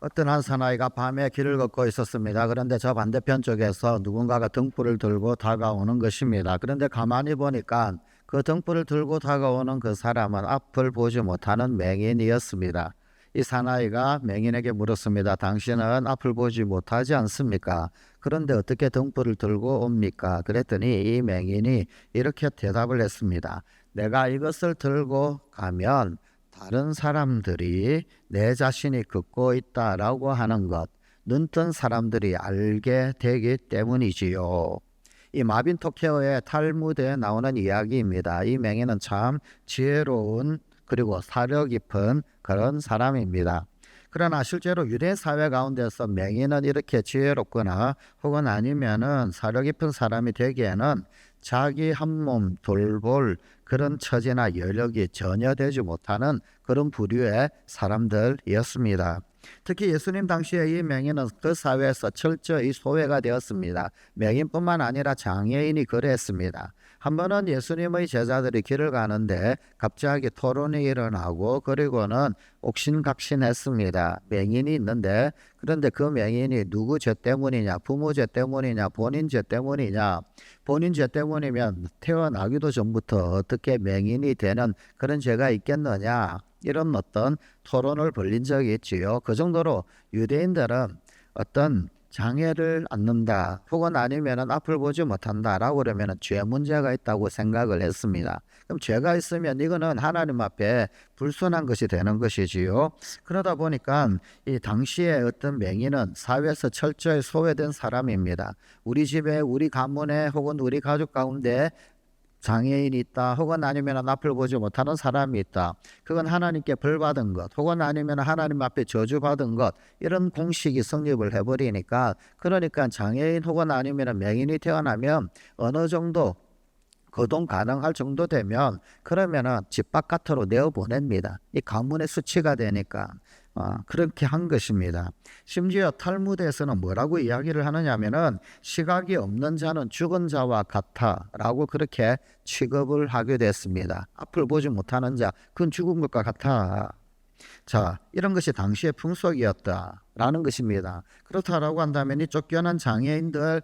어떤 한 사나이가 밤에 길을 걷고 있었습니다. 그런데 저 반대편 쪽에서 누군가가 등불을 들고 다가오는 것입니다. 그런데 가만히 보니까 그 등불을 들고 다가오는 그 사람은 앞을 보지 못하는 맹인이었습니다. 이 사나이가 맹인에게 물었습니다. 당신은 앞을 보지 못하지 않습니까? 그런데 어떻게 등불을 들고 옵니까? 그랬더니 이 맹인이 이렇게 대답을 했습니다. 내가 이것을 들고 가면 다른 사람들이 내 자신이 걷고 있다라고 하는 것, 눈뜬 사람들이 알게 되기 때문이지요. 이 마빈 토케어의 탈무드에 나오는 이야기입니다. 이 맹인은 참 지혜로운 그리고 사려 깊은 그런 사람입니다. 그러나 실제로 유대 사회 가운데서 맹인은 이렇게 지혜롭거나 혹은 아니면은 사려 깊은 사람이 되기에는 자기 한 몸 돌볼 그런 처지나 여력이 전혀 되지 못하는 그런 부류의 사람들이었습니다. 특히 예수님 당시에 이 맹인은 그 사회에서 철저히 소외가 되었습니다. 맹인뿐만 아니라 장애인이 그랬습니다. 한 번은 예수님의 제자들이 길을 가는데 갑자기 토론이 일어나고 그리고는 옥신각신했습니다. 맹인이 있는데 그런데 그 맹인이 누구 죄 때문이냐, 부모 죄 때문이냐, 본인 죄 때문이냐. 본인 죄 때문이면 태어나기도 전부터 어떻게 맹인이 되는 그런 죄가 있겠느냐, 이런 어떤 토론을 벌린 적이 있지요. 그 정도로 유대인들은 어떤 장애를 안는다 혹은 아니면은 앞을 보지 못한다라고 그러면은 죄 문제가 있다고 생각을 했습니다. 그럼 죄가 있으면 이거는 하나님 앞에 불순한 것이 되는 것이지요. 그러다 보니까 이 당시에 어떤 맹인은 사회에서 철저히 소외된 사람입니다. 우리 집에, 우리 가문에 혹은 우리 가족 가운데 장애인이 있다 혹은 아니면 앞을 보지 못하는 사람이 있다, 그건 하나님께 벌받은 것 혹은 아니면 하나님 앞에 저주받은 것, 이런 공식이 성립을 해버리니까, 그러니까 장애인 혹은 아니면 맹인이 태어나면 어느 정도 거동 가능할 정도 되면 그러면은 집 바깥으로 내어보냅니다. 이 가문의 수치가 되니까 그렇게 한 것입니다. 심지어 탈무드에서는 뭐라고 이야기를 하느냐면은 시각이 없는 자는 죽은 자와 같아라고 그렇게 취급을 하게 됐습니다. 앞을 보지 못하는 자, 그건 죽은 것과 같아. 자, 이런 것이 당시의 풍속이었다라는 것입니다. 그렇다라고 한다면 이 쫓겨난 장애인들,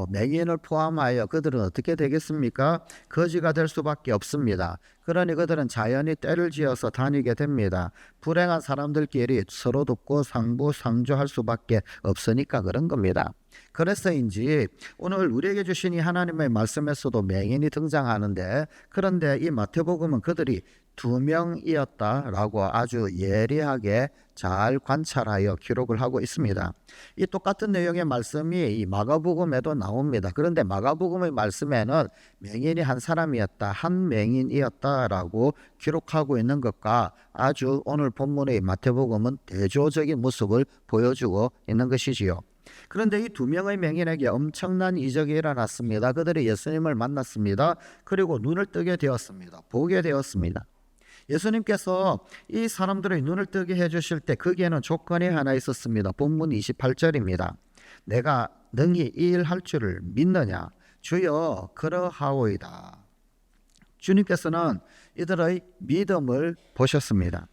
맹인을 포함하여 그들은 어떻게 되겠습니까? 거지가 될 수밖에 없습니다. 그러니 그들은 자연히 떼를 지어서 다니게 됩니다. 불행한 사람들끼리 서로 돕고 상부상조할 수밖에 없으니까 그런 겁니다. 그래서인지 오늘 우리에게 주신 이 하나님의 말씀에서도 맹인이 등장하는데, 그런데 이 마태복음은 그들이 2명이었다라고 아주 예리하게 잘 관찰하여 기록을 하고 있습니다. 이 똑같은 내용의 말씀이 이 마가복음에도 나옵니다. 그런데 마가복음의 말씀에는 맹인이 한 사람이었다, 한 맹인이었다라고 기록하고 있는 것과 아주 오늘 본문의 마태복음은 대조적인 모습을 보여주고 있는 것이지요. 그런데 이 2명의 맹인에게 엄청난 이적이 일어났습니다. 그들이 예수님을 만났습니다. 그리고 눈을 뜨게 되었습니다. 보게 되었습니다. 예수님께서 이 사람들의 눈을 뜨게 해주실 때 거기에는 조건이 하나 있었습니다. 본문 28절입니다. 내가 능히 이 일 할 줄을 믿느냐? 주여 그러하오이다. 주님께서는 이들의 믿음을 보셨습니다.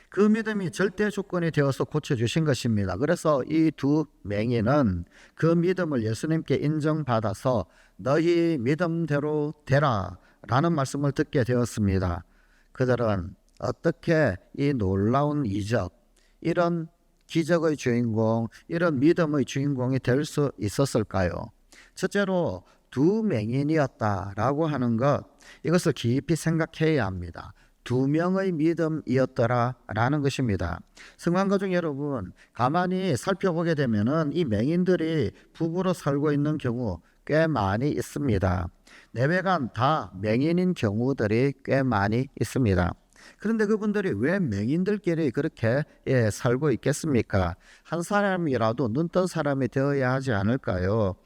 그 믿음이 절대 조건이 되어서 고쳐주신 것입니다. 그래서 이 2맹인은 그 믿음을 예수님께 인정받아서 너희 믿음대로 되라 라는 말씀을 듣게 되었습니다. 그들은 어떻게 이 놀라운 이적, 이런 기적의 주인공, 이런 믿음의 주인공이 될 수 있었을까요? 첫째로 2맹인이었다라고 하는 것, 이것을 깊이 생각해야 합니다. 2명의 믿음이었더라라는 것입니다. 성환가족 여러분, 가만히 살펴보게 되면은 이 맹인들이 부부로 살고 있는 경우 꽤 많이 있습니다. 내외간 다 맹인인 경우들이 꽤 많이 있습니다. 그런데 그분들이 왜 맹인들끼리 그렇게 살고 있겠습니까? 한 사람이라도 눈뜬 사람이 되어야 하지 않을까요?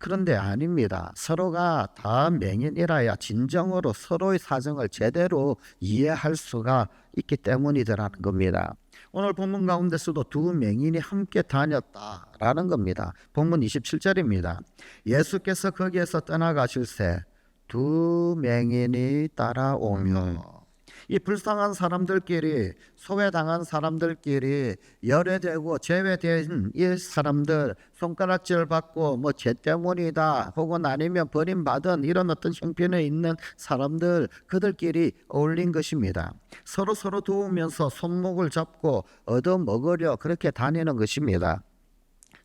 그런데 아닙니다. 서로가 다 맹인이라야 진정으로 서로의 사정을 제대로 이해할 수가 있기 때문이더라는 겁니다. 오늘 본문 가운데서도 2맹인이 함께 다녔다라는 겁니다. 본문 27절입니다. 예수께서 거기에서 떠나가실새 2맹인이 따라오며, 이 불쌍한 사람들끼리, 소외당한 사람들끼리 열애되고 제외된 이 사람들, 손가락질 받고 뭐 죄 때문이다 혹은 아니면 버림받은 이런 어떤 형편에 있는 사람들, 그들끼리 어울린 것입니다. 서로 도우면서 손목을 잡고 얻어먹으려 그렇게 다니는 것입니다.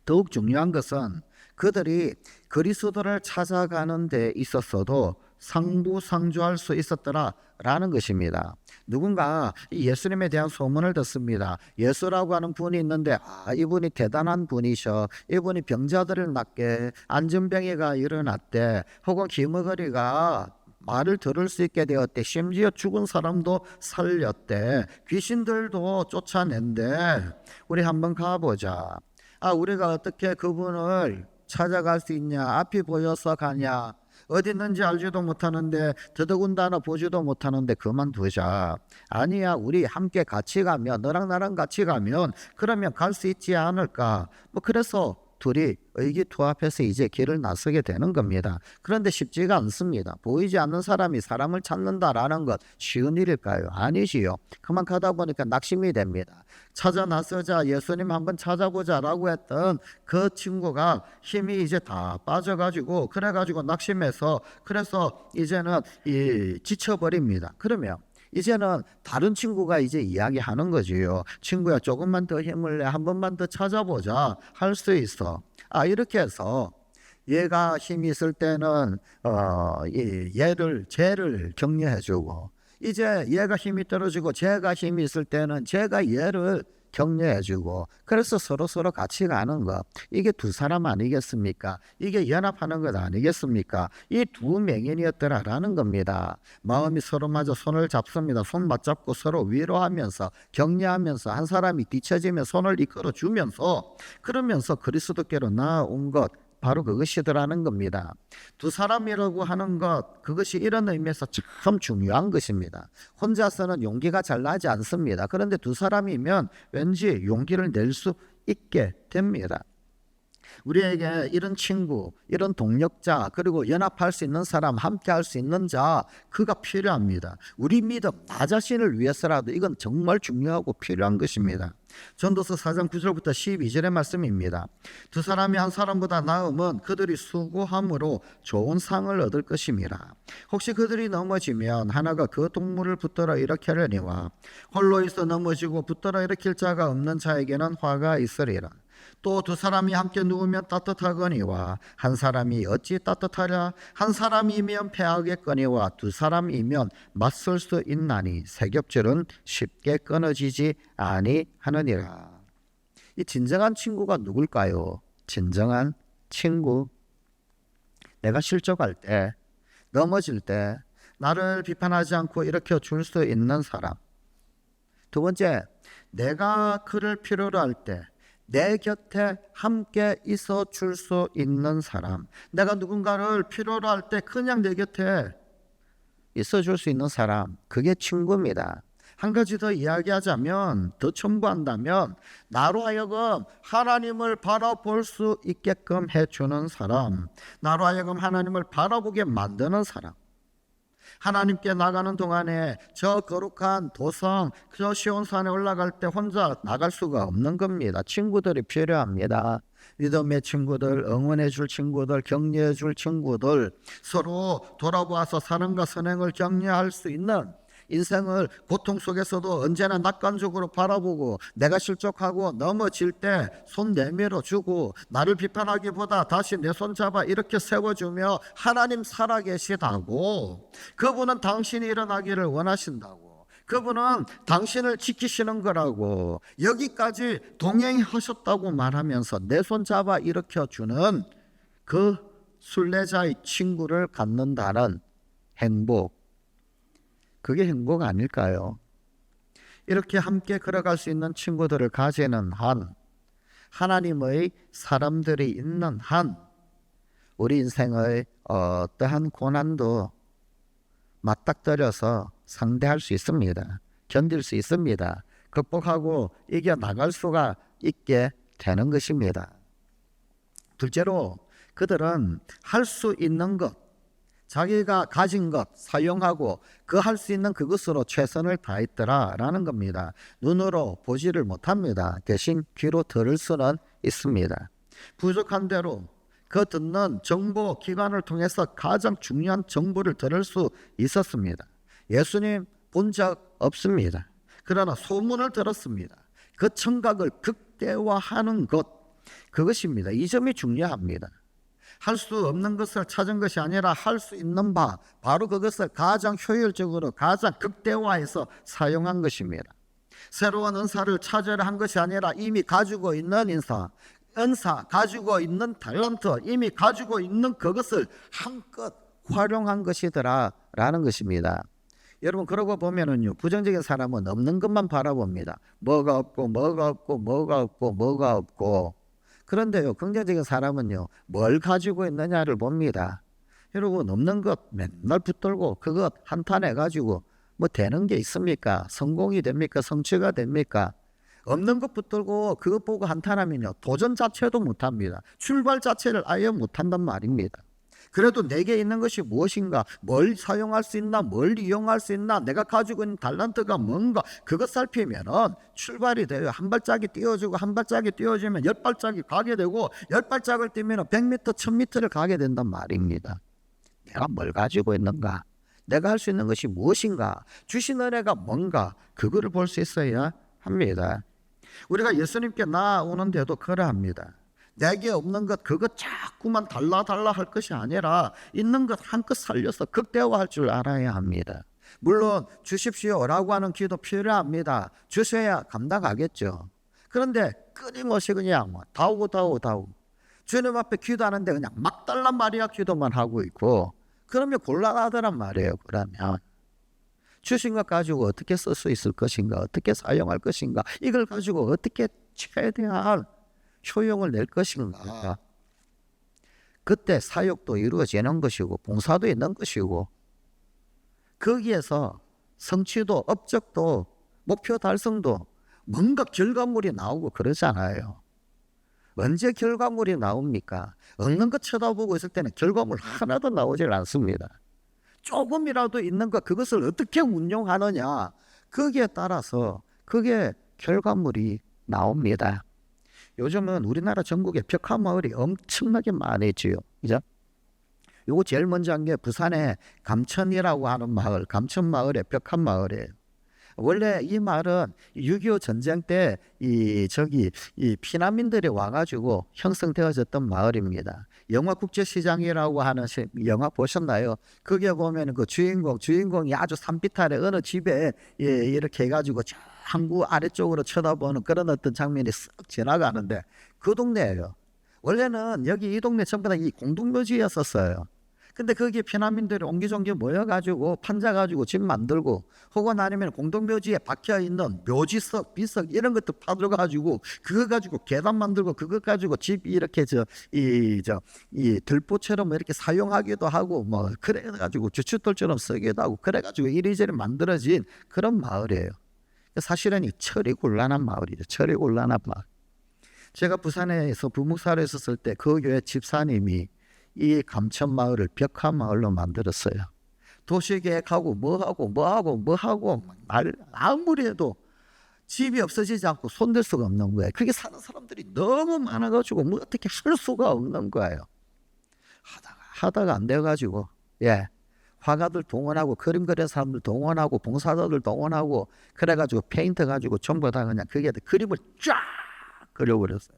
더욱 중요한 것은 그들이 그리스도를 찾아가는 데 있었어도 상부상조할 수 있었더라라는 것입니다. 누군가 예수님에 대한 소문을 듣습니다. 예수라고 하는 분이 있는데 이분이 대단한 분이셔. 이분이 병자들을 낫게, 안전병이가 일어났대. 혹은 기머거리가 말을 들을 수 있게 되었대. 심지어 죽은 사람도 살렸대. 귀신들도 쫓아낸대. 우리 한번 가보자. 우리가 어떻게 그분을 찾아갈 수 있냐? 앞이 보여서 가냐? 어디 있는지 알지도 못하는데, 더더군다나 보지도 못하는데 그만두자. 아니야, 우리 함께 같이 가면, 너랑 나랑 같이 가면 그러면 갈 수 있지 않을까? 그래서 둘이 의기투합해서 이제 길을 나서게 되는 겁니다. 그런데 쉽지가 않습니다. 보이지 않는 사람이 사람을 찾는다라는 것 쉬운 일일까요? 아니지요. 그만 가다 보니까 낙심이 됩니다. 찾아 나서자, 예수님 한번 찾아보자라고 했던 그 친구가 힘이 이제 다 빠져가지고, 그래가지고 낙심해서, 그래서 이제는 지쳐버립니다. 그러면 이제는 다른 친구가 이제 이야기하는 거지요. 친구야, 조금만 더 힘을 내, 한 번만 더 찾아보자, 할 수 있어. 이렇게 해서 얘가 힘이 있을 때는 쟤를 격려해주고, 이제 얘가 힘이 떨어지고 쟤가 힘이 있을 때는 쟤가 얘를 격려해주고, 그래서 서로 같이 가는 것, 이게 두 사람 아니겠습니까? 이게 연합하는 것 아니겠습니까? 이 두 맹인이었더라라는 겁니다. 마음이 서로마저 손을 잡습니다. 손 맞잡고 서로 위로하면서 격려하면서, 한 사람이 뒤처지면 손을 이끌어 주면서, 그러면서 그리스도께로 나아온 것, 바로 그것이더라는 겁니다. 두 사람이라고 하는 것, 그것이 이런 의미에서 참 중요한 것입니다. 혼자서는 용기가 잘 나지 않습니다. 그런데 두 사람이면 왠지 용기를 낼 수 있게 됩니다. 우리에게 이런 친구, 이런 동력자, 그리고 연합할 수 있는 사람, 함께 할 수 있는 자, 그가 필요합니다. 우리 믿음, 나 자신을 위해서라도 이건 정말 중요하고 필요한 것입니다. 전도서 4장 9절부터 12절의 말씀입니다. 두 사람이 한 사람보다 나음은 그들이 수고함으로 좋은 상을 얻을 것임이라. 혹시 그들이 넘어지면 하나가 그 동물을 붙들어 일으키려니와 홀로 있어 넘어지고 붙들어 일으킬 자가 없는 자에게는 화가 있으리라. 또 두 사람이 함께 누우면 따뜻하거니와 한 사람이 어찌 따뜻하랴? 한 사람이면 패하겠거니와 두 사람이면 맞설 수 있나니 세 겹줄은 쉽게 끊어지지 아니하느니라. 이 진정한 친구가 누굴까요? 진정한 친구, 내가 실족할 때, 넘어질 때 나를 비판하지 않고 일으켜 줄 수 있는 사람. 두 번째, 내가 그를 필요로 할 때 내 곁에 함께 있어 줄 수 있는 사람. 내가 누군가를 필요로 할 때 그냥 내 곁에 있어 줄 수 있는 사람, 그게 친구입니다. 한 가지 더 이야기하자면, 더 첨부한다면, 나로 하여금 하나님을 바라볼 수 있게끔 해주는 사람, 나로 하여금 하나님을 바라보게 만드는 사람. 하나님께 나가는 동안에 저 거룩한 도성, 저 시온산에 올라갈 때 혼자 나갈 수가 없는 겁니다. 친구들이 필요합니다. 믿음의 친구들, 응원해 줄 친구들, 격려해 줄 친구들, 서로 돌아보아서 사랑과 선행을 격려할 수 있는, 인생을 고통 속에서도 언제나 낙관적으로 바라보고 내가 실족하고 넘어질 때 손 내밀어 주고, 나를 비판하기보다 다시 내 손 잡아 이렇게 세워주며 하나님 살아계시다고, 그분은 당신이 일어나기를 원하신다고, 그분은 당신을 지키시는 거라고, 여기까지 동행하셨다고 말하면서 내 손 잡아 일으켜주는 그 순례자의 친구를 갖는다는 행복, 그게 행복 아닐까요? 이렇게 함께 걸어갈 수 있는 친구들을 가지는 한, 하나님의 사람들이 있는 한, 우리 인생의 어떠한 고난도 맞닥뜨려서 상대할 수 있습니다. 견딜 수 있습니다. 극복하고 이겨나갈 수가 있게 되는 것입니다. 둘째로, 그들은 할 수 있는 것, 자기가 가진 것 사용하고 그 할 수 있는 그것으로 최선을 다했더라라는 겁니다. 눈으로 보지를 못합니다. 대신 귀로 들을 수는 있습니다. 부족한 대로 그 듣는 정보 기관을 통해서 가장 중요한 정보를 들을 수 있었습니다. 예수님 본 적 없습니다. 그러나 소문을 들었습니다. 그 청각을 극대화하는 것, 그것입니다. 이 점이 중요합니다. 할 수 없는 것을 찾은 것이 아니라 할 수 있는 바, 바로 그것을 가장 효율적으로 가장 극대화해서 사용한 것입니다. 새로운 은사를 찾으려 한 것이 아니라 이미 가지고 있는 은사, 가지고 있는 탤런트, 이미 가지고 있는 그것을 한껏 활용한 것이더라라는 것입니다. 여러분, 그러고 보면은요, 부정적인 사람은 없는 것만 바라봅니다. 뭐가 없고 뭐가 없고 뭐가 없고 뭐가 없고. 그런데요, 긍정적인 사람은요, 뭘 가지고 있느냐를 봅니다. 여러분, 없는 것 맨날 붙들고 그것 한탄해가지고 뭐 되는 게 있습니까? 성공이 됩니까? 성취가 됩니까? 없는 것 붙들고 그것 보고 한탄하면요, 도전 자체도 못합니다. 출발 자체를 아예 못한단 말입니다. 그래도 내게 있는 것이 무엇인가, 뭘 사용할 수 있나, 뭘 이용할 수 있나, 내가 가지고 있는 탤런트가 뭔가, 그것 살피면은 출발이 돼요. 한 발짝이 띄워주고 한 발짝이 띄워주면 10발짝이 가게 되고 10발짝을 뛰면 100m, 1000m를 가게 된단 말입니다. 내가 뭘 가지고 있는가, 내가 할 수 있는 것이 무엇인가, 주신 은혜가 뭔가, 그거를 볼 수 있어야 합니다. 우리가 예수님께 나아오는데도 그러합니다. 내게 없는 것 그것 자꾸만 달라 할 것이 아니라 있는 것 한껏 살려서 극대화할 줄 알아야 합니다. 물론 주십시오라고 하는 기도 필요합니다. 주셔야 감당하겠죠. 그런데 끊임없이 그냥 다오고 주님 앞에 기도하는데 그냥 막 달란 마리아 기도만 하고 있고, 그러면 곤란하더란 말이에요. 그러면 주신 것 가지고 어떻게 쓸 수 있을 것인가, 어떻게 사용할 것인가, 이걸 가지고 어떻게 최대한 효용을 낼 것인가. 그때 사역도 이루어지는 것이고 봉사도 있는 것이고, 거기에서 성취도, 업적도, 목표 달성도 뭔가 결과물이 나오고 그러잖아요. 언제 결과물이 나옵니까? 없는 것 쳐다보고 있을 때는 결과물 하나도 나오질 않습니다. 조금이라도 있는 것, 그것을 어떻게 운용하느냐, 거기에 따라서 그게 결과물이 나옵니다. 요즘은 우리나라 전국에 벽화마을이 엄청나게 많아지요. 그죠? 요거 제일 먼저 한 게 부산의 감천이라고 하는 마을, 감천마을의 벽화마을이에요. 원래 이 마을은 6.25 전쟁 때 이 피난민들이 와가지고 형성되어졌던 마을입니다. 영화국제시장이라고 하는 영화 보셨나요? 거기에 보면 그 주인공이 아주 산비탈에 어느 집에 이렇게 해가지고 항구 아래쪽으로 쳐다보는 그런 어떤 장면이 쓱 지나가는데, 그 동네예요. 원래는 여기 이 동네 전부 다 이 공동묘지였었어요. 근데 거기에 피난민들이 옹기종기 모여가지고 판자가지고 집 만들고, 혹은 아니면 공동묘지에 박혀있는 묘지석, 비석 이런 것도 파들어가지고 그거 가지고 계단 만들고, 그거 가지고 집 이렇게 이 들보처럼 이렇게 사용하기도 하고, 뭐 그래가지고 주춧돌처럼 쓰기도 하고, 그래가지고 이리저리 만들어진 그런 마을이에요. 사실은 이 철이 곤란한 마을이죠. 철이 곤란한 마을. 제가 부산에서 부목사로 있었을 때 그 교회 집사님이 이 감천마을을 벽화마을로 만들었어요. 도시계획하고 뭐하고 아무리 해도 집이 없어지지 않고 손댈 수가 없는 거예요. 그게 사는 사람들이 너무 많아가지고 뭐 어떻게 할 수가 없는 거예요. 하다가 안 돼가지고, 화가들 동원하고 그림 그리는 사람들 동원하고 봉사자들 동원하고 그래가지고 페인트 가지고 전부 다 그냥 그게 그림을 쫙 그려버렸어요.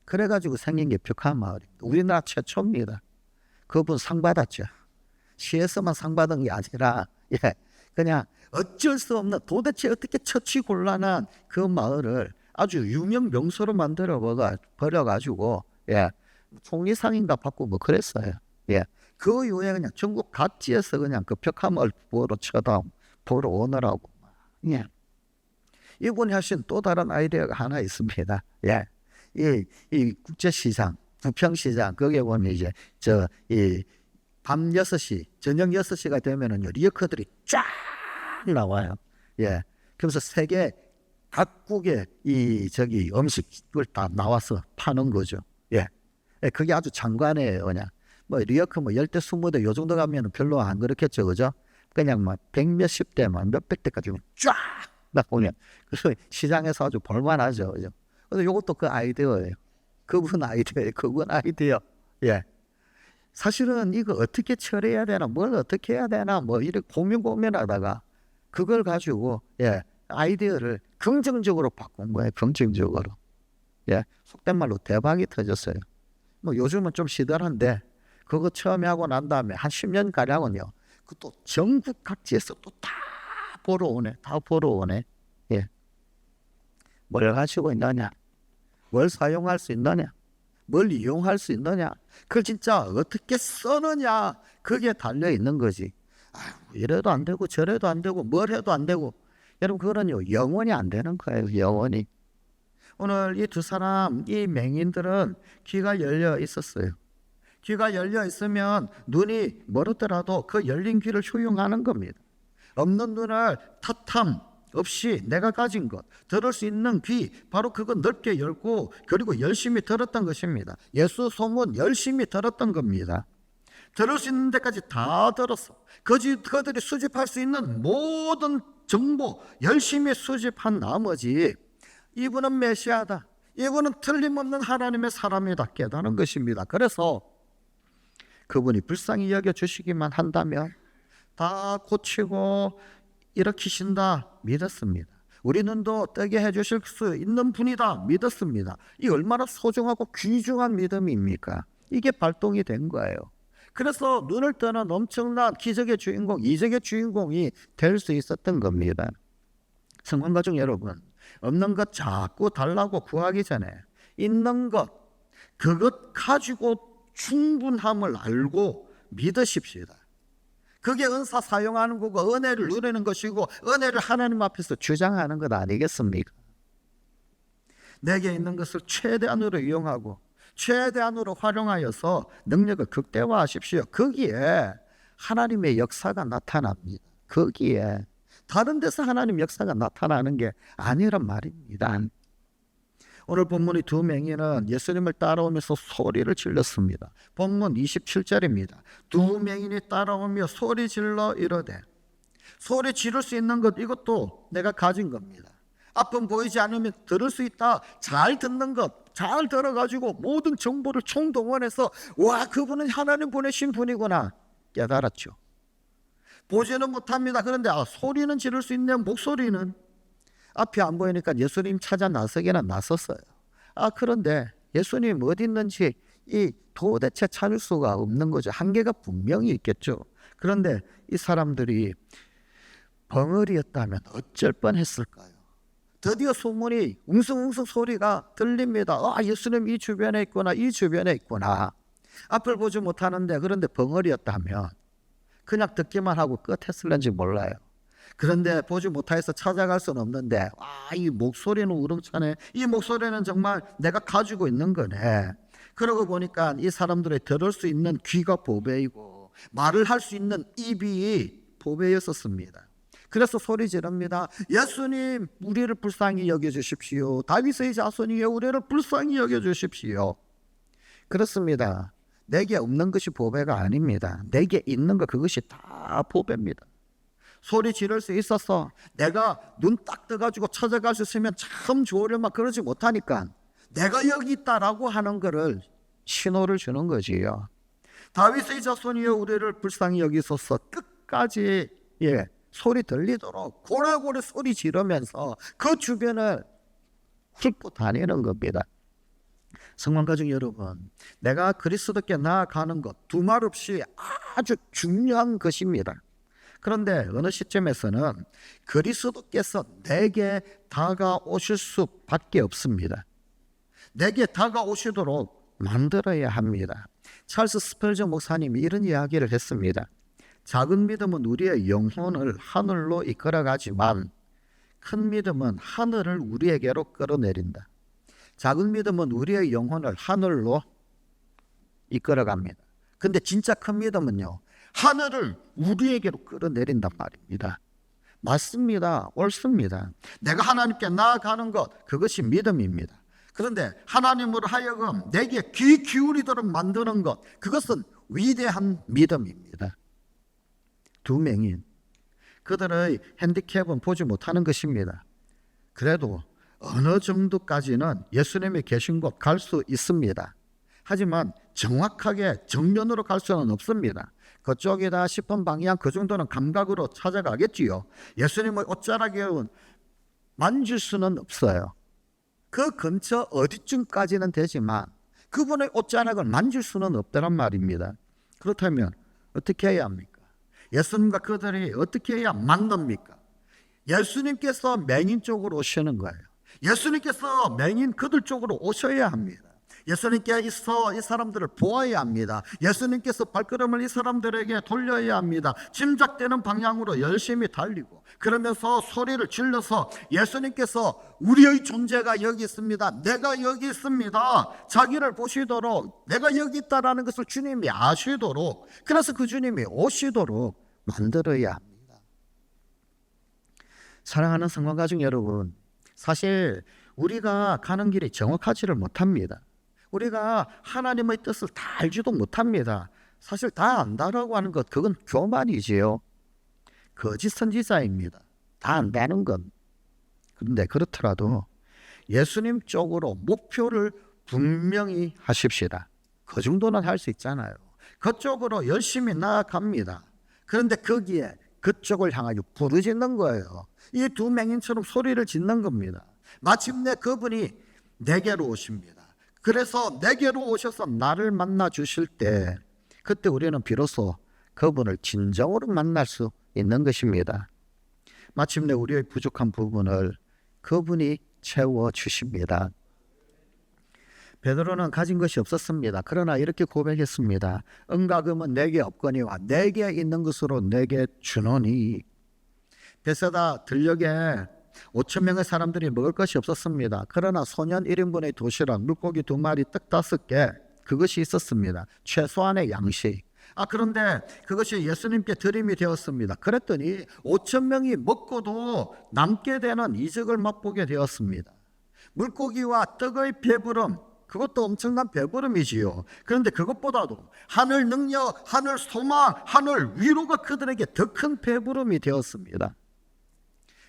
그래가지고 생긴 게 벽화마을입니다. 우리나라 최초입니다. 그분 상 받았죠. 시에서만 상 받은 게 아니라 그냥 어쩔 수 없는, 도대체 어떻게 처치곤란한 그 마을을 아주 유명 명소로 만들어 버려가지고 총리상인가 받고 뭐 그랬어요. 그 이후에 그냥 전국 각지에서 그냥 그 벽화마을 보러 오느라고. 이분이 하신 또 다른 아이디어가 하나 있습니다. 이 국제시장, 부평시장, 거기에 보면 이제 밤 6시, 저녁 6시가 되면은요, 리어커들이 쫙 나와요. 그래서 세계 각국의 음식을 다 나와서 파는 거죠. 그게 아주 장관이에요. 그냥 뭐 리어크 뭐 10대 20대 요 정도 가면 별로 안 그렇겠죠, 그죠? 그냥 막 100몇십 대, 막 몇백 대까지 쫙 나오면 그래서 시장에서 아주 볼만하죠, 그죠? 그래서 요것도 그 아이디어예요. 그분 아이디어예요. 그분 아이디어. 예. 사실은 이거 어떻게 처리해야 되나, 뭘 어떻게 해야 되나, 뭐 이렇게 고민하다가 그걸 가지고 아이디어를 긍정적으로 바꾼 거예요. 긍정적으로. 속된 말로 대박이 터졌어요. 뭐 요즘은 좀 시들한데 그거 처음에 하고 난 다음에 한 10년 가량은요. 그 또 전국 각지에서 또 다 보러 오네. 다 보러 오네. 뭘 가지고 있느냐, 뭘 사용할 수 있느냐, 뭘 이용할 수 있느냐, 그걸 진짜 어떻게 써느냐, 그게 달려 있는 거지. 이래도 안 되고 저래도 안 되고 뭘 해도 안 되고. 여러분 그거는요 영원히 안 되는 거예요. 영원히. 오늘 이 두 사람, 이 맹인들은 귀가 열려 있었어요. 귀가 열려 있으면 눈이 멀었더라도 그 열린 귀를 효용하는 겁니다. 없는 눈을 탓함 없이 내가 가진 것, 들을 수 있는 귀, 바로 그거 넓게 열고 그리고 열심히 들었던 것입니다. 예수 소문 열심히 들었던 겁니다. 들을 수 있는 데까지 다 들었어. 그들이 수집할 수 있는 모든 정보 열심히 수집한 나머지 이분은 메시아다, 이분은 틀림없는 하나님의 사람이다 깨달은 것입니다. 그래서 그분이 불쌍히 여겨주시기만 한다면 다 고치고 일으키신다 믿었습니다. 우리 눈도 뜨게 해주실 수 있는 분이다 믿었습니다. 이 얼마나 소중하고 귀중한 믿음입니까? 이게 발동이 된 거예요. 그래서 눈을 뜨는 엄청난 기적의 주인공, 이적의 주인공이 될 수 있었던 겁니다. 성관가족 여러분, 없는 것 자꾸 달라고 구하기 전에 있는 것, 그것 가지고 충분함을 알고 믿으십시다. 그게 은사 사용하는 거고 은혜를 누리는 것이고 은혜를 하나님 앞에서 주장하는 것 아니겠습니까? 내게 있는 것을 최대한으로 이용하고 최대한으로 활용하여서 능력을 극대화하십시오. 거기에 하나님의 역사가 나타납니다. 거기에 다른 데서 하나님 역사가 나타나는 게 아니란 말입니다. 오늘 본문의 두 맹인은 예수님을 따라오면서 소리를 질렀습니다. 본문 27절입니다. 두 맹인이 따라오며 소리 질러 이르되. 소리 지를 수 있는 것, 이것도 내가 가진 겁니다. 앞은 보이지 않으면 들을 수 있다. 잘 듣는 것, 잘 들어가지고 모든 정보를 총동원해서 와, 그분은 하나님 보내신 분이구나 깨달았죠. 보지는 못합니다. 그런데 소리는 지를 수 있는, 목소리는 앞이 안 보이니까 예수님 찾아 나서기는 나섰어요. 그런데 예수님 어디 있는지 도대체 찾을 수가 없는 거죠. 한계가 분명히 있겠죠. 그런데 이 사람들이 벙어리였다면 어쩔 뻔했을까요? 드디어 소문이 웅성웅성 소리가 들립니다. 예수님 이 주변에 있구나, 이 주변에 있구나. 앞을 보지 못하는데, 그런데 벙어리였다면 그냥 듣기만 하고 끝했을는지 몰라요. 그런데 보지 못해서 찾아갈 수는 없는데 이 목소리는 우렁차네. 이 목소리는 정말 내가 가지고 있는 거네. 그러고 보니까 이 사람들의 들을 수 있는 귀가 보배이고 말을 할 수 있는 입이 보배였었습니다. 그래서 소리 지릅니다. 예수님 우리를 불쌍히 여겨주십시오. 다윗의 자손이여 우리를 불쌍히 여겨주십시오. 그렇습니다. 내게 없는 것이 보배가 아닙니다. 내게 있는 것, 그것이 다 보배입니다. 소리 지를 수 있어서 내가 눈 딱 떠가지고 찾아갈 수 있으면 참 좋으려만 그러지 못하니까 내가 여기 있다라고 하는 거를 신호를 주는 거지요. 다윗의 자손이여 우리를 불쌍히 여기소서. 끝까지 소리 들리도록 고래고래 소리 지르면서 그 주변을 훑고 다니는 겁니다. 성만가족 여러분, 내가 그리스도께 나아가는 것 두말 없이 아주 중요한 것입니다. 그런데 어느 시점에서는 그리스도께서 내게 다가오실 수밖에 없습니다. 내게 다가오시도록 만들어야 합니다. 찰스 스펄전 목사님이 이런 이야기를 했습니다. 작은 믿음은 우리의 영혼을 하늘로 이끌어가지만 큰 믿음은 하늘을 우리에게로 끌어내린다. 작은 믿음은 우리의 영혼을 하늘로 이끌어갑니다. 근데 진짜 큰 믿음은요, 하늘을 우리에게로 끌어내린단 말입니다. 맞습니다. 옳습니다. 내가 하나님께 나아가는 것, 그것이 믿음입니다. 그런데 하나님으로 하여금 내게 귀 기울이도록 만드는 것, 그것은 위대한 믿음입니다. 두 맹인, 그들의 핸디캡은 보지 못하는 것입니다. 그래도 어느 정도까지는 예수님이 계신 곳 갈 수 있습니다. 하지만 정확하게 정면으로 갈 수는 없습니다. 그쪽이다 싶은 방향, 그 정도는 감각으로 찾아가겠지요. 예수님의 옷자락을 만질 수는 없어요. 그 근처 어디쯤까지는 되지만 그분의 옷자락을 만질 수는 없다란 말입니다. 그렇다면 어떻게 해야 합니까? 예수님과 그들이 어떻게 해야 만납니까? 예수님께서 맹인 쪽으로 오시는 거예요. 예수님께서 맹인 그들 쪽으로 오셔야 합니다. 예수님께서 이 사람들을 보아야 합니다. 예수님께서 발걸음을 이 사람들에게 돌려야 합니다. 짐작되는 방향으로 열심히 달리고 그러면서 소리를 질러서 예수님께서 우리의 존재가 여기 있습니다, 내가 여기 있습니다, 자기를 보시도록, 내가 여기 있다라는 것을 주님이 아시도록, 그래서 그 주님이 오시도록 만들어야 합니다. 사랑하는 성도가족 여러분, 사실 우리가 가는 길이 정확하지를 못합니다. 우리가 하나님의 뜻을 다 알지도 못합니다. 사실 다 안다라고 하는 것, 그건 교만이지요. 거짓 선지자입니다. 다 안다는 건. 그런데 그렇더라도 예수님 쪽으로 목표를 분명히 하십시다. 그 정도는 할 수 있잖아요. 그쪽으로 열심히 나아갑니다. 그런데 거기에 그쪽을 향하여 부르짖는 거예요. 이 두 맹인처럼 소리를 짓는 겁니다. 마침내 그분이 내게로 오십니다. 그래서 내게로 오셔서 나를 만나 주실 때, 그때 우리는 비로소 그분을 진정으로 만날 수 있는 것입니다. 마침내 우리의 부족한 부분을 그분이 채워 주십니다. 베드로는 가진 것이 없었습니다. 그러나 이렇게 고백했습니다. 은과 금은 내게 없거니와 내게 있는 것으로 내게 주노니. 베세다 들녘에 5,000명의 사람들이 먹을 것이 없었습니다. 그러나 소년 1인분의 도시락, 물고기 2마리, 떡 5개, 그것이 있었습니다. 최소한의 양식. 그런데 그것이 예수님께 드림이 되었습니다. 그랬더니 5,000명이 먹고도 남게 되는 이적을 맛보게 되었습니다. 물고기와 떡의 배부름, 그것도 엄청난 배부름이지요. 그런데 그것보다도 하늘 능력, 하늘 소망, 하늘 위로가 그들에게 더 큰 배부름이 되었습니다.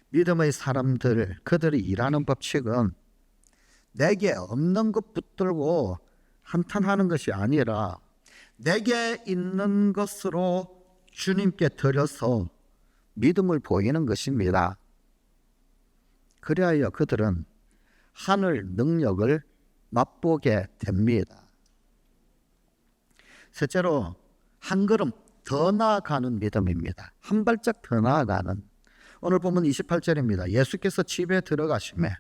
믿음의 사람들, 그들이 일하는 법칙은 내게 없는 것 붙들고 한탄하는 것이 아니라 내게 있는 것으로 주님께 드려서 믿음을 보이는 것입니다. 그리하여 그들은 하늘 능력을 맛보게 됩니다. 셋째로, 한 걸음 더 나아가는 믿음입니다. 한 발짝 더 나아가는. 오늘 보면 28절입니다. 예수께서 집에 들어가시매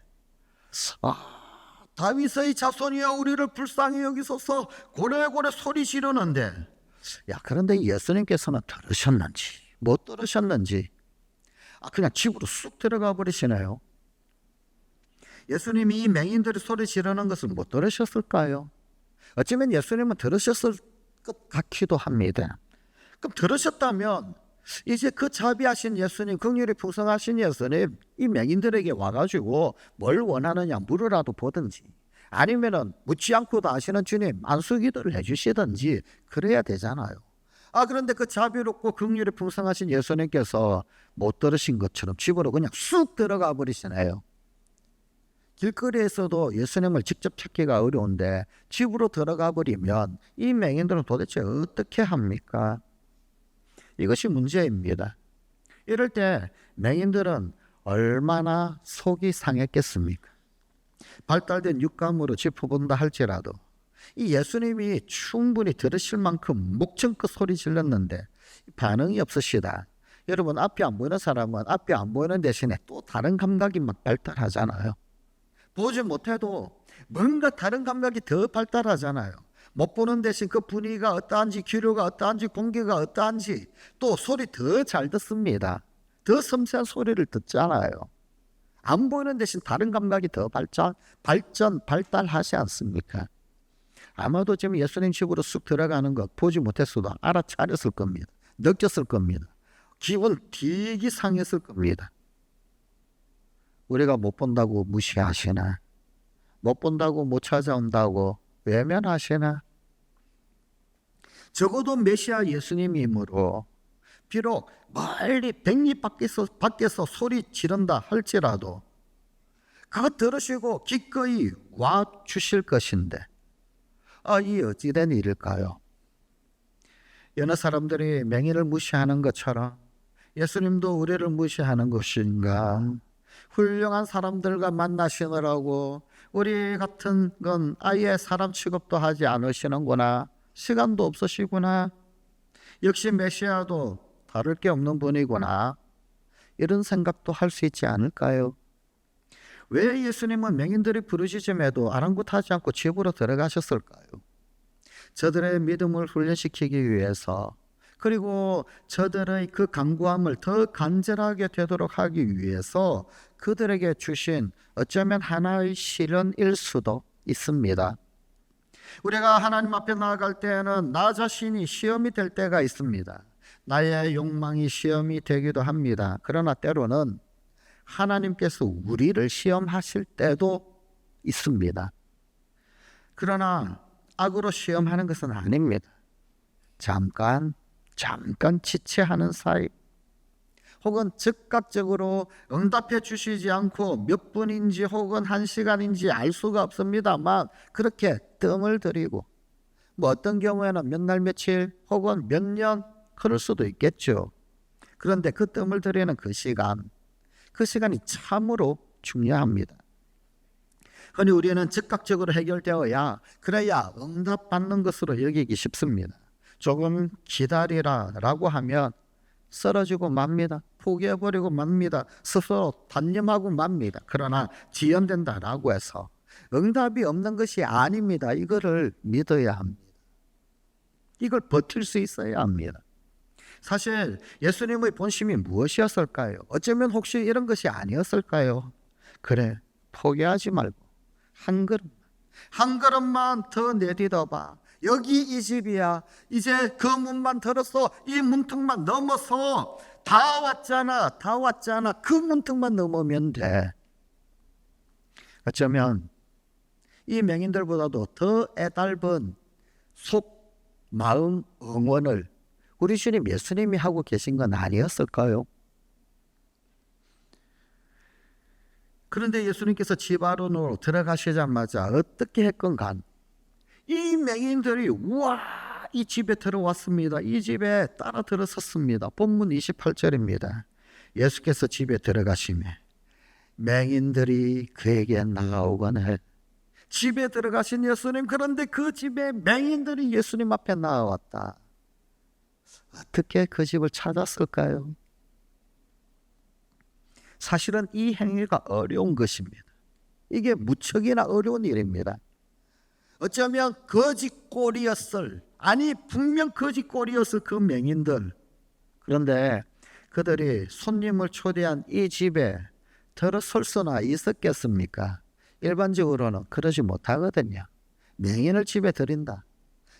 다윗의 자손이여 우리를 불쌍히 여기소서 고래고래 소리 지르는데, 그런데 예수님께서는 들으셨는지 못 들으셨는지 그냥 집으로 쑥 들어가 버리시네요. 예수님이 이 맹인들이 소리 지르는 것을 못 들으셨을까요? 어쩌면 예수님은 들으셨을 것 같기도 합니다. 그럼 들으셨다면 이제 그 자비하신 예수님, 긍휼이 풍성하신 예수님, 이 맹인들에게 와가지고 뭘 원하느냐 물으라도 보든지, 아니면은 묻지 않고도 아시는 주님 안수기도를 해주시든지 그래야 되잖아요. 그런데 그 자비롭고 긍휼이 풍성하신 예수님께서 못 들으신 것처럼 집으로 그냥 쑥 들어가 버리시네요. 길거리에서도 예수님을 직접 찾기가 어려운데 집으로 들어가 버리면 이 맹인들은 도대체 어떻게 합니까? 이것이 문제입니다. 이럴 때 맹인들은 얼마나 속이 상했겠습니까? 발달된 육감으로 짚어본다 할지라도 이 예수님이 충분히 들으실 만큼 목청껏 소리 질렀는데 반응이 없으시다. 여러분, 앞이 안 보이는 사람은 앞이 안 보이는 대신에 또 다른 감각이 막 발달하잖아요. 보지 못해도 뭔가 다른 감각이 더 발달하잖아요. 못 보는 대신 그 분위기가 어떠한지, 기류가 어떠한지, 공기가 어떠한지 또 소리 더 잘 듣습니다. 더 섬세한 소리를 듣잖아요. 안 보이는 대신 다른 감각이 더 발달하지 않습니까? 아마도 지금 예수님 집으로 쑥 들어가는 것 보지 못했어도 알아차렸을 겁니다. 느꼈을 겁니다. 기분 되게 상했을 겁니다. 우리가 못 본다고 무시하시나? 못 본다고 못 찾아온다고 외면하시나? 적어도 메시아 예수님이므로 비록 멀리 백리 밖에서 소리 지른다 할지라도 그거 들으시고 기꺼이 와 주실 것인데 이 어찌된 일일까요? 여러 사람들이 맹인을 무시하는 것처럼 예수님도 우리를 무시하는 것인가? 훌륭한 사람들과 만나시느라고 우리 같은 건 아예 사람 취급도 하지 않으시는구나. 시간도 없으시구나. 역시 메시아도 다를 게 없는 분이구나. 이런 생각도 할 수 있지 않을까요? 왜 예수님은 맹인들이 부르짖음에도 아랑곳하지 않고 집으로 들어가셨을까요? 저들의 믿음을 훈련시키기 위해서, 그리고 저들의 그 간구함을 더 간절하게 되도록 하기 위해서 그들에게 주신 어쩌면 하나의 시련일 수도 있습니다. 우리가 하나님 앞에 나아갈 때에는 나 자신이 시험이 될 때가 있습니다. 나의 욕망이 시험이 되기도 합니다. 그러나 때로는 하나님께서 우리를 시험하실 때도 있습니다. 그러나 악으로 시험하는 것은 아닙니다. 잠깐 지체하는 사이, 혹은 즉각적으로 응답해 주시지 않고 몇 분인지 혹은 1시간인지 알 수가 없습니다만 그렇게 뜸을 들이고 어떤 경우에는 몇 날 며칠 혹은 몇 년 그럴 수도 있겠죠. 그런데 그 뜸을 들이는 그 시간이 참으로 중요합니다. 흔히 우리는 즉각적으로 해결되어야 그래야 응답받는 것으로 여기기 쉽습니다. 조금 기다리라 라고 하면 쓰러지고 맙니다. 포기해버리고 맙니다. 스스로 단념하고 맙니다. 그러나 지연된다 라고 해서 응답이 없는 것이 아닙니다. 이거를 믿어야 합니다. 이걸 버틸 수 있어야 합니다. 사실 예수님의 본심이 무엇이었을까요? 어쩌면 혹시 이런 것이 아니었을까요? 그래, 포기하지 말고 한 걸음만 더 내딛어봐. 여기 이 집이야. 이제 그 문만 들었어. 이 문턱만 넘어서 다 왔잖아. 그 문턱만 넘으면 돼. 어쩌면 이 맹인들보다도 더 애달픈 속 마음 응원을 우리 주님 예수님이 하고 계신 건 아니었을까요? 그런데 예수님께서 집 안으로 들어가시자마자 어떻게 했건간 이 맹인들이 이 집에 들어왔습니다. 이 집에 따라 들어섰습니다. 본문 28절입니다. 예수께서 집에 들어가시매 맹인들이 그에게 나아오거늘. 집에 들어가신 예수님, 그런데 그 집에 맹인들이 예수님 앞에 나아왔다. 어떻게 그 집을 찾았을까요? 사실은 이 행위가 어려운 것입니다. 이게 무척이나 어려운 일입니다. 어쩌면 분명 거짓골이었을 그 맹인들. 그런데 그들이 손님을 초대한 이 집에 들어설 수나 있었겠습니까? 일반적으로는 그러지 못하거든요. 맹인을 집에 들인다.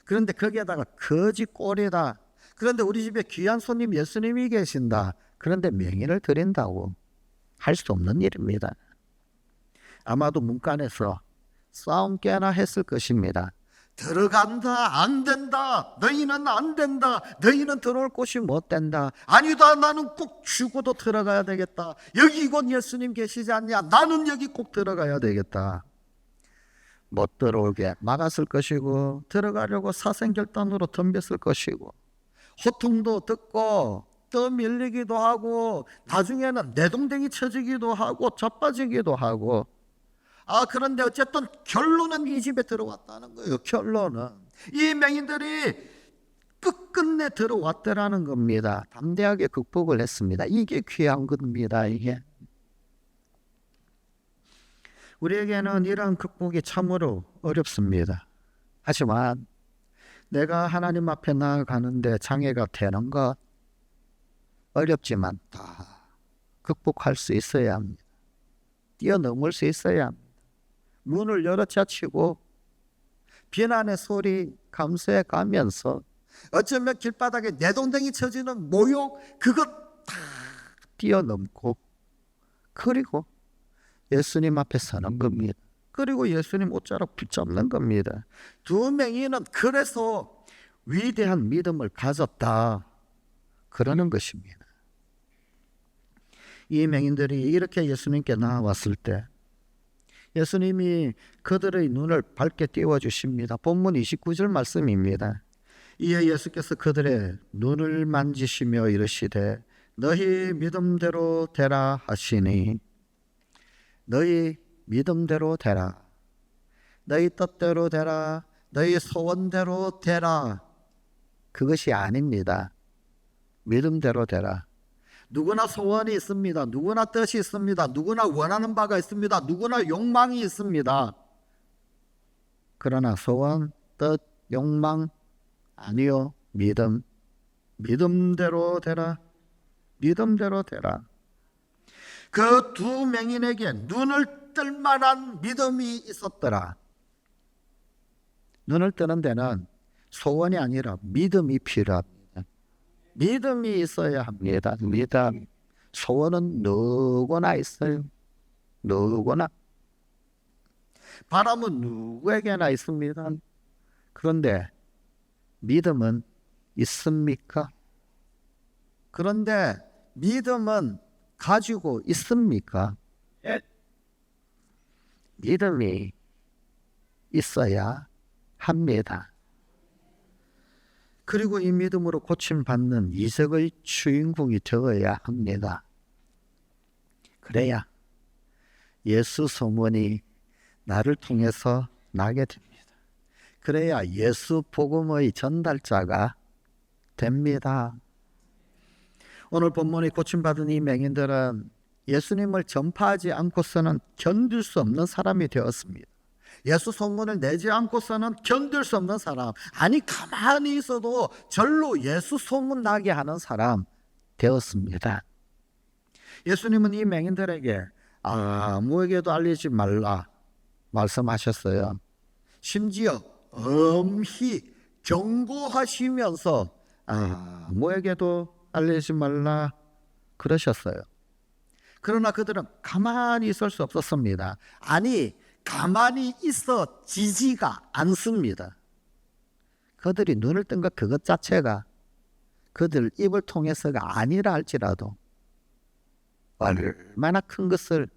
그런데 거기에다가 거짓골이다. 그런데 우리 집에 귀한 손님 예수님이 계신다. 그런데 맹인을 들인다고 할 수 없는 일입니다. 아마도 문간에서 싸움 꽤나 했을 것입니다. 들어간다, 안 된다. 너희는 안 된다. 너희는 들어올 곳이 못 된다. 아니다, 나는 꼭 죽어도 들어가야 되겠다. 여기 곧 예수님 계시지 않냐. 나는 여기 꼭 들어가야 되겠다. 못 들어오게 막았을 것이고, 들어가려고 사생결단으로 덤볐을 것이고, 호통도 듣고 떠밀리기도 하고, 나중에는 내동댕이 쳐지기도 하고 자빠지기도 하고. 그런데 어쨌든 결론은 이 집에 들어왔다는 거예요. 결론은 이 맹인들이 끝끝내 들어왔더라는 겁니다. 담대하게 극복을 했습니다. 이게 귀한 겁니다. 이게 우리에게는 이런 극복이 참으로 어렵습니다. 하지만 내가 하나님 앞에 나아가는데 장애가 되는 것 어렵지만 다 극복할 수 있어야 합니다. 뛰어넘을 수 있어야 합니다. 문을 열어젖히고 비난의 소리 감수해 가면서 어쩌면 길바닥에 내동댕이 쳐지는 모욕 그것 다 뛰어넘고 그리고 예수님 앞에 서는 겁니다. 그리고 예수님 옷자락 붙잡는 겁니다. 두 맹인은 그래서 위대한 믿음을 가졌다 그러는 것입니다. 이 맹인들이 이렇게 예수님께 나왔을 때 예수님이 그들의 눈을 밝게 띄워주십니다. 본문 29절 말씀입니다. 이에 예수께서 그들의 눈을 만지시며 이르시되 너희 믿음대로 되라 하시니, 너희 믿음대로 되라, 너희 뜻대로 되라, 너희 소원대로 되라, 그것이 아닙니다. 믿음대로 되라. 누구나 소원이 있습니다. 누구나 뜻이 있습니다. 누구나 원하는 바가 있습니다. 누구나 욕망이 있습니다. 그러나 소원, 뜻, 욕망 아니요, 믿음. 믿음대로 되라. 믿음대로 되라. 그 두 맹인에게 눈을 뜰 만한 믿음이 있었더라. 눈을 뜨는 데는 소원이 아니라 믿음이 필요합니다. 믿음이 있어야 합니다. 믿음. 소원은 누구나 있어요. 누구나. 바람은 누구에게나 있습니다. 그런데 믿음은 있습니까? 그런데 믿음은 가지고 있습니까? 믿음이 있어야 합니다. 그리고 이 믿음으로 고침받는 이적의 주인공이 되어야 합니다. 그래야 예수 소문이 나를 통해서 나게 됩니다. 그래야 예수 복음의 전달자가 됩니다. 오늘 본문에 고침받은 이 맹인들은 예수님을 전파하지 않고서는 견딜 수 없는 사람이 되었습니다. 예수 소문을 내지 않고서는 견딜 수 없는 사람, 아니 가만히 있어도 절로 예수 소문 나게 하는 사람 되었습니다. 예수님은 이 맹인들에게 아무에게도 알리지 말라 말씀하셨어요. 심지어 엄히 경고하시면서 아무에게도 알리지 말라 그러셨어요. 그러나 그들은 가만히 있을 수 없었습니다. 아니 가만히 있어지지가 않습니다. 그들이 눈을 뜬 것 그것 자체가 그들 입을 통해서가 아니라 할지라도 얼마나 큰 것을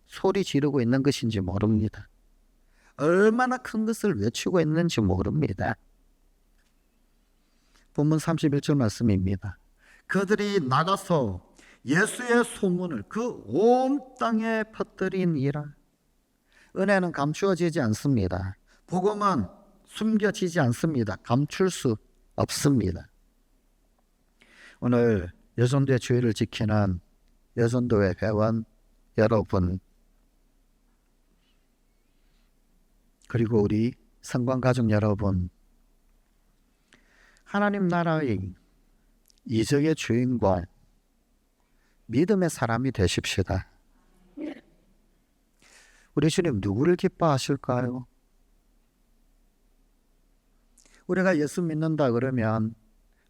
소리 지르고 있는 것인지 모릅니다. 얼마나 큰 것을 외치고 있는지 모릅니다. 본문 31절 말씀입니다. 그들이 나가서 예수의 소문을 그 온 땅에 퍼뜨리니라. 은혜는 감추어지지 않습니다. 복음은 숨겨지지 않습니다. 감출 수 없습니다. 오늘 여전도의 주의를 지키는 여전도의 회원 여러분, 그리고 우리 성관가족 여러분, 하나님 나라의 이적의 주인공, 믿음의 사람이 되십시다. 우리 주님 누구를 기뻐하실까요? 우리가 예수 믿는다 그러면,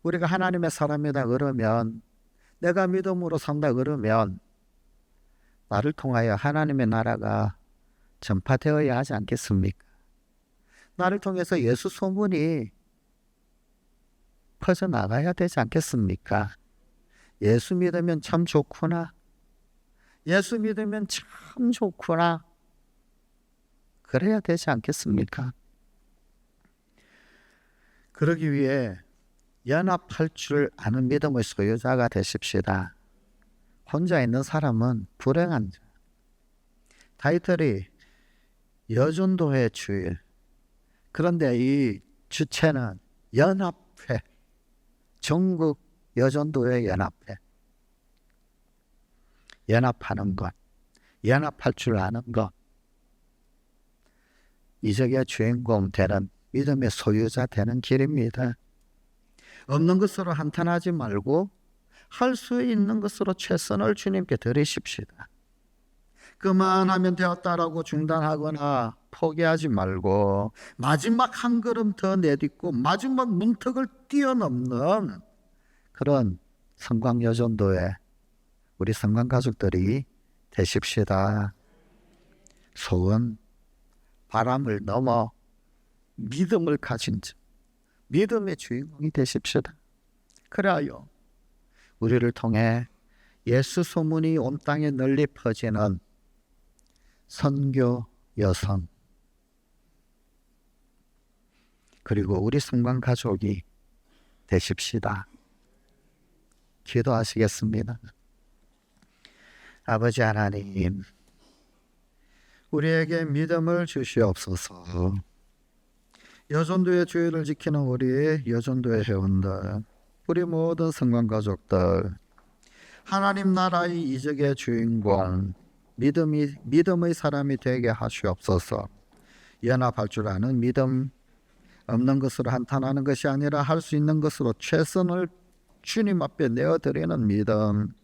우리가 하나님의 사람이다 그러면, 내가 믿음으로 산다 그러면 나를 통하여 하나님의 나라가 전파되어야 하지 않겠습니까? 나를 통해서 예수 소문이 퍼져나가야 되지 않겠습니까? 예수 믿으면 참 좋구나. 예수 믿으면 참 좋구나. 그래야 되지 않겠습니까? 그러기 위해 연합할 줄 아는 믿음의 소유자가 되십시다. 혼자 있는 사람은 불행한 자. 타이틀이 여전도회 주일. 그런데 이 주체는 연합회. 전국 여전도회 연합회. 연합하는 것. 연합할 줄 아는 것. 이적의 주인공 되는 믿음의 소유자 되는 길입니다. 없는 것으로 한탄하지 말고 할 수 있는 것으로 최선을 주님께 드리십시다. 그만하면 되었다라고 중단하거나 포기하지 말고 마지막 한 걸음 더 내딛고 마지막 문턱을 뛰어넘는 그런 성광여전도에 우리 성광가족들이 되십시다. 소원, 바람을 넘어 믿음을 가진 자, 믿음의 주인공이 되십시다. 그래요. 우리를 통해 예수 소문이 온 땅에 널리 퍼지는 선교 여성, 그리고 우리 성관 가족이 되십시다. 기도하시겠습니다. 아버지 하나님, 우리에게 믿음을 주시옵소서. 여전도의 주의를 지키는 우리 여전도의 회원들, 우리 모든 성관 가족들, 하나님 나라의 이적의 주인공, 믿음의 사람이 되게 하시옵소서. 연합할 줄 아는 믿음, 없는 것으로 한탄하는 것이 아니라 할 수 있는 것으로 최선을 주님 앞에 내어드리는 믿음,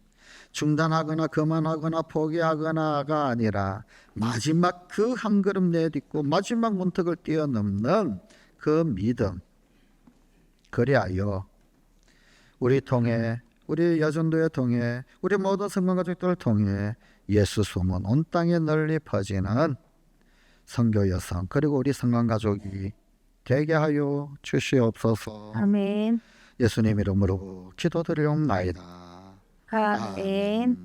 중단하거나 그만하거나 포기하거나가 아니라 마지막 그 한 걸음 내딛고 마지막 문턱을 뛰어넘는 그 믿음, 그리하여 우리 통해, 우리 여전도에 통해, 우리 모든 성관 가족들을 통해 예수 소문 온 땅에 널리 퍼지는 선교 여성, 그리고 우리 성관 가족이 되게 하여 주시옵소서. 아멘. 예수님 이름으로 기도드리옵나이다. 아멘.